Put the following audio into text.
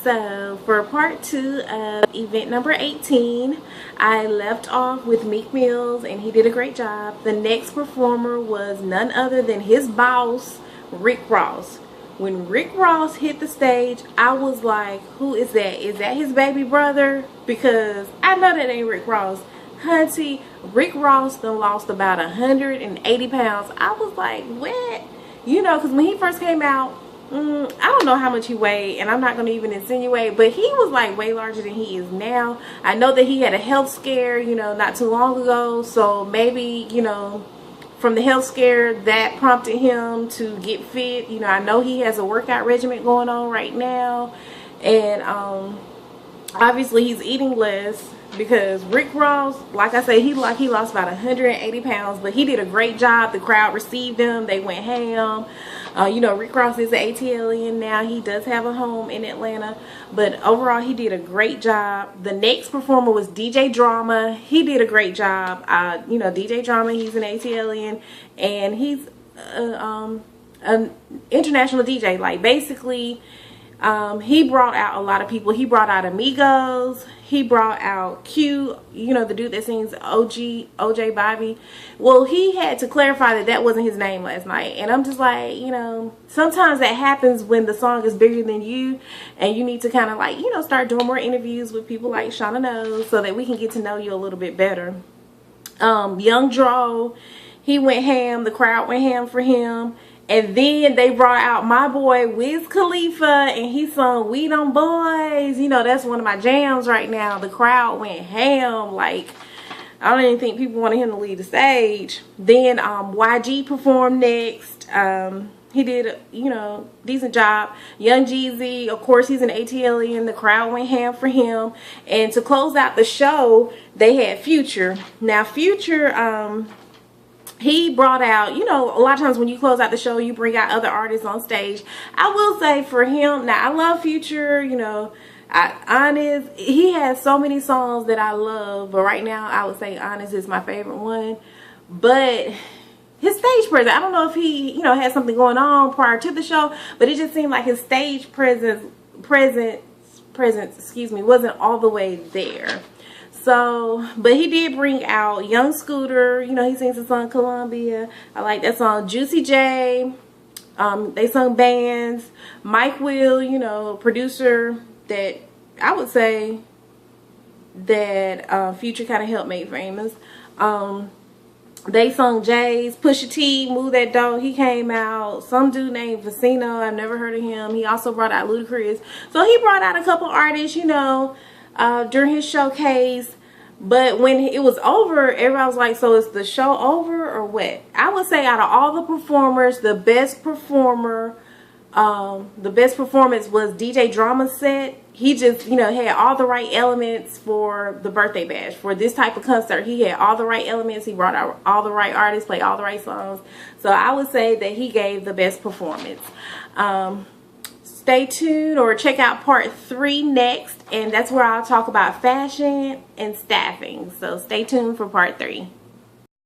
So for part 2 of event number 18, I left off with Meek Mills and he did a great job. The next performer was none other than his boss, Rick Ross. When Rick Ross hit the stage, I was like, who is that? Is that his baby brother? Because I know that ain't Rick Ross. Hunty, Rick Ross done lost about 180 pounds. I was like, what? You know, because when he first came out, I don't know how much he weighed, and I'm not going to even insinuate, but he was like way larger than he is now. I know that he had a health scare, you know, not too long ago, so maybe, you know, from the health scare that prompted him to get fit. You know, I know he has a workout regimen going on right now, and obviously he's eating less because Rick Ross, like I said, he lost about 180 pounds, but he did a great job. The crowd received him. They went ham. You know, Rick Ross is an ATLian now. He does have a home in Atlanta, but overall he did a great job. The next performer was DJ Drama. He did a great job. You know, DJ Drama, he's an ATLian, and he's an international DJ. Like, basically, he brought out a lot of people. He brought out Amigos. He brought out Q, you know, the dude that sings OJ Bobby. Well, he had to clarify that that wasn't his name last night. And I'm just like, you know, sometimes that happens when the song is bigger than you, and you need to kind of, like, you know, start doing more interviews with people like Shauna Knows so that we can get to know you a little bit better. Young Dro, he went ham. The crowd went ham for him. And then they brought out my boy Wiz Khalifa, and he sung We Them Boys. You know, that's one of my jams right now. The crowd went ham. Like, I don't even think people wanted him to lead the stage. Then YG performed next. He did, you know, decent job. Young Jeezy, of course, he's an ATLian. The crowd went ham for him. And to close out the show, they had Future. Now, Future, he brought out, you know, a lot of times when you close out the show, you bring out other artists on stage. I will say for him, now I love Future, you know, Honest, he has so many songs that I love, but right now I would say Honest is my favorite one. But his stage presence, I don't know if he, you know, had something going on prior to the show, but it just seemed like his stage presence, excuse me, wasn't all the way there. So, but he did bring out Young Scooter. You know, he sings the song Columbia. I like that song. Juicy J. They sung Bands. Mike Will, you know, producer that I would say that Future kind of helped make famous. They sung Jay's. Pusha T, Move That Dough. He came out. Some dude named Vacino. I've never heard of him. He also brought out Ludacris. So he brought out a couple artists, you know, during his showcase. But when it was over, everybody was like, so is the show over or what? I would say out of all the performers, the best performance was DJ Drama's set. He just, you know, had all the right elements for the birthday bash. For this type of concert, he had all the right elements. He brought out all the right artists, played all the right songs. So I would say that he gave the best performance. Stay tuned or check out part 3 next, and that's where I'll talk about fashion and staffing. So stay tuned for part 3.